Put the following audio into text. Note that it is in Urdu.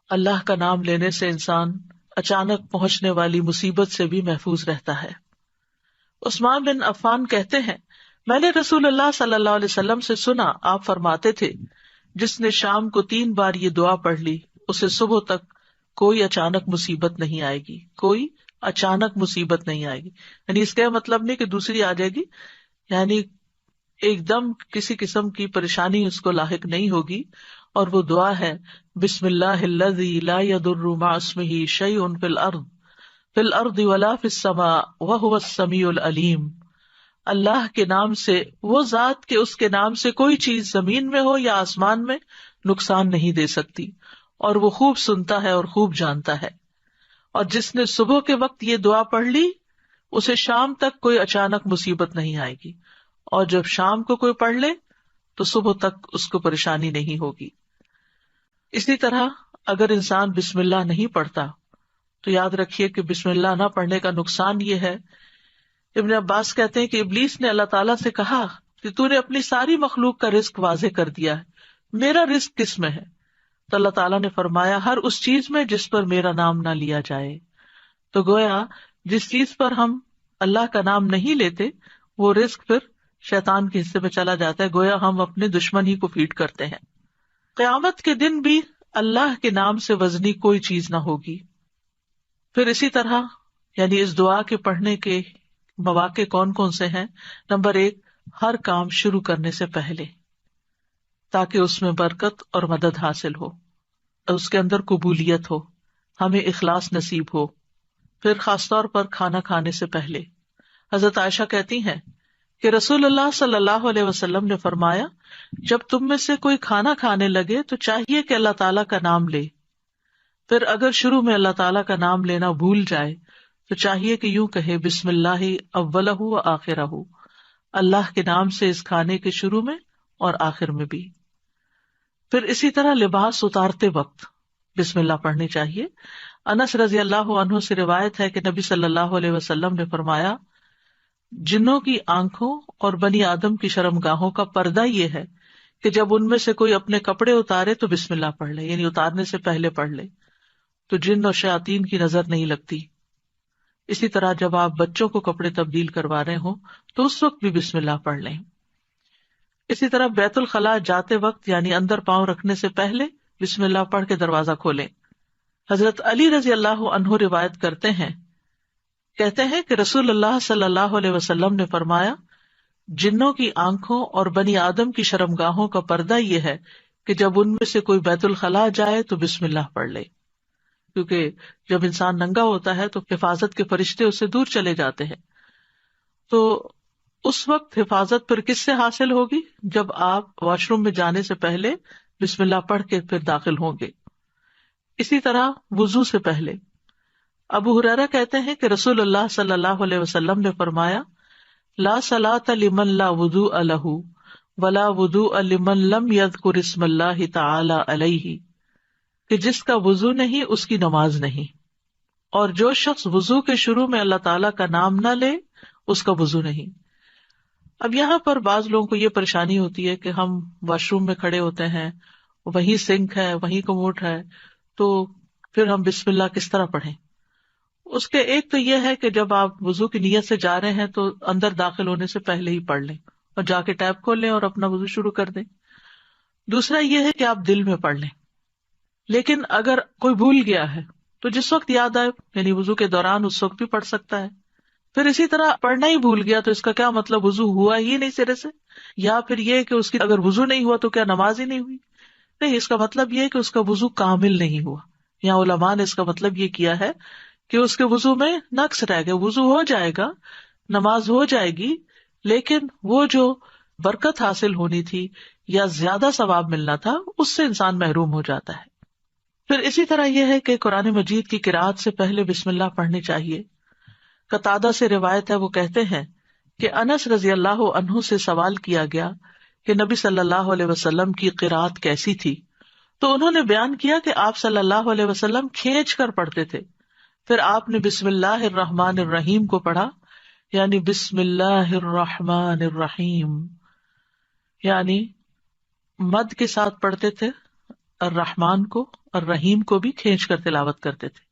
اللہ کا نام لینے سے انسان اچانک پہنچنے والی مصیبت سے بھی محفوظ رہتا ہے۔ عثمان بن عفان کہتے ہیں، میں نے رسول اللہ صلی اللہ علیہ وسلم سے سنا، آپ فرماتے تھے، جس نے شام کو 3 بار یہ دعا پڑھ لی اسے صبح تک کوئی اچانک مصیبت نہیں آئے گی، کوئی اچانک مصیبت نہیں آئے گی۔ یعنی اس کا مطلب نہیں کہ دوسری آ جائے گی، یعنی ایک دم کسی قسم کی پریشانی اس کو لاحق نہیں ہوگی۔ اور وہ دعا ہے، بسم اللہ الذی لا یضر مع اسمہ شیء فی الارض ولا فی السماء وہو السمیع العلیم۔ اللہ کے نام سے، وہ ذات کہ اس کے نام سے کوئی چیز زمین میں ہو یا آسمان میں نقصان نہیں دے سکتی، اور وہ خوب سنتا ہے اور خوب جانتا ہے۔ اور جس نے صبح کے وقت یہ دعا پڑھ لی اسے شام تک کوئی اچانک مصیبت نہیں آئے گی، اور جب شام کو کوئی پڑھ لے تو صبح تک اس کو پریشانی نہیں ہوگی۔ اسی طرح اگر انسان بسم اللہ نہیں پڑھتا تو یاد رکھیے کہ بسم اللہ نہ پڑھنے کا نقصان یہ ہے، ابن عباس کہتے ہیں کہ ابلیس نے اللہ تعالیٰ سے کہا کہ تو نے اپنی ساری مخلوق کا رزق واضح کر دیا ہے، میرا رزق کس میں ہے؟ تو اللہ تعالیٰ نے فرمایا، ہر اس چیز میں جس پر میرا نام نہ لیا جائے۔ تو گویا جس چیز پر ہم اللہ کا نام نہیں لیتے وہ رزق پھر شیطان کے حصے میں چلا جاتا ہے، گویا ہم اپنے دشمن ہی کو فیڈ کرتے ہیں۔ قیامت کے دن بھی اللہ کے نام سے وزنی کوئی چیز نہ ہوگی۔ پھر اسی طرح یعنی اس دعا کے پڑھنے کے مواقع کون کون سے ہیں؟ نمبر 1، ہر کام شروع کرنے سے پہلے، تاکہ اس میں برکت اور مدد حاصل ہو، اس کے اندر قبولیت ہو، ہمیں اخلاص نصیب ہو۔ پھر خاص طور پر کھانا کھانے سے پہلے، حضرت عائشہ کہتی ہیں کہ رسول اللہ صلی اللہ علیہ وسلم نے فرمایا، جب تم میں سے کوئی کھانا کھانے لگے تو چاہیے کہ اللہ تعالیٰ کا نام لے، پھر اگر شروع میں اللہ تعالیٰ کا نام لینا بھول جائے تو چاہیے کہ یوں کہے، بسم اللہ اولہ و آخرہ، اللہ کے نام سے اس کھانے کے شروع میں اور آخر میں بھی۔ پھر اسی طرح لباس اتارتے وقت بسم اللہ پڑھنی چاہیے۔ انس رضی اللہ عنہ سے روایت ہے کہ نبی صلی اللہ علیہ وسلم نے فرمایا، جنوں کی آنکھوں اور بنی آدم کی شرمگاہوں کا پردہ یہ ہے کہ جب ان میں سے کوئی اپنے کپڑے اتارے تو بسم اللہ پڑھ لے، یعنی اتارنے سے پہلے پڑھ لے، تو جن اور شیاطین کی نظر نہیں لگتی۔ اسی طرح جب آپ بچوں کو کپڑے تبدیل کروا رہے ہوں تو اس وقت بھی بسم اللہ پڑھ لیں۔ اسی طرح بیت الخلاء جاتے وقت یعنی اندر پاؤں رکھنے سے پہلے بسم اللہ پڑھ کے دروازہ کھولیں۔ حضرت علی رضی اللہ عنہ روایت کرتے ہیں، کہتے ہیں کہ رسول اللہ صلی اللہ علیہ وسلم نے فرمایا، جنوں کی آنکھوں اور بنی آدم کی شرمگاہوں کا پردہ یہ ہے کہ جب ان میں سے کوئی بیت الخلاء جائے تو بسم اللہ پڑھ لے، کیونکہ جب انسان ننگا ہوتا ہے تو حفاظت کے فرشتے اس سے دور چلے جاتے ہیں۔ تو اس وقت حفاظت پھر کس سے حاصل ہوگی؟ جب آپ واش روم میں جانے سے پہلے بسم اللہ پڑھ کے پھر داخل ہوں گے۔ اسی طرح وضو سے پہلے، ابو ہریرہ کہتے ہیں کہ رسول اللہ صلی اللہ علیہ وسلم نے فرمایا، لا صلاۃ لمن لا وضوء لہ ولا وضوء لمن لم یذکر اسم اللہ تعالی علیہ، کہ جس کا وضو نہیں اس کی نماز نہیں، اور جو شخص وضو کے شروع میں اللہ تعالیٰ کا نام نہ لے اس کا وضو نہیں۔ اب یہاں پر بعض لوگوں کو یہ پریشانی ہوتی ہے کہ ہم واش روم میں کھڑے ہوتے ہیں، وہیں سنک ہے، وہیں کموڈ ہے، تو پھر ہم بسم اللہ کس طرح پڑھیں؟ اس کے ایک تو یہ ہے کہ جب آپ وضو کی نیت سے جا رہے ہیں تو اندر داخل ہونے سے پہلے ہی پڑھ لیں اور جا کے ٹیپ کھول لیں اور اپنا وضو شروع کر دیں۔ دوسرا یہ ہے کہ آپ دل میں پڑھ لیں، لیکن اگر کوئی بھول گیا ہے تو جس وقت یاد آئے یعنی وضو کے دوران اس وقت بھی پڑھ سکتا ہے۔ پھر اسی طرح پڑھنا ہی بھول گیا تو اس کا کیا مطلب؟ وضو ہوا ہی نہیں سرے سے، یا پھر یہ کہ اس کی اگر وضو نہیں ہوا تو کیا نماز ہی نہیں ہوئی؟ نہیں، اس کا مطلب یہ ہے کہ اس کا وضو کامل نہیں ہوا۔ یہاں علماء نے اس کا مطلب یہ کیا ہے کہ اس کے وضو میں نقص رہ گیا، وضو ہو جائے گا، نماز ہو جائے گی، لیکن وہ جو برکت حاصل ہونی تھی یا زیادہ ثواب ملنا تھا اس سے انسان محروم ہو جاتا ہے۔ پھر اسی طرح یہ ہے کہ قرآن مجید کی قرأت سے پہلے بسم اللہ پڑھنی چاہیے۔ قتادہ سے روایت ہے، وہ کہتے ہیں کہ انس رضی اللہ عنہ سے سوال کیا گیا کہ نبی صلی اللہ علیہ وسلم کی قرأت کیسی تھی، تو انہوں نے بیان کیا کہ آپ صلی اللہ علیہ وسلم کھینچ کر پڑھتے تھے، پھر آپ نے بسم اللہ الرحمن الرحیم کو پڑھا، یعنی بسم اللہ الرحمن الرحیم، یعنی مد کے ساتھ پڑھتے تھے، الرحمن کو اور رحیم کو بھی کھینچ کر تلاوت کرتے تھے.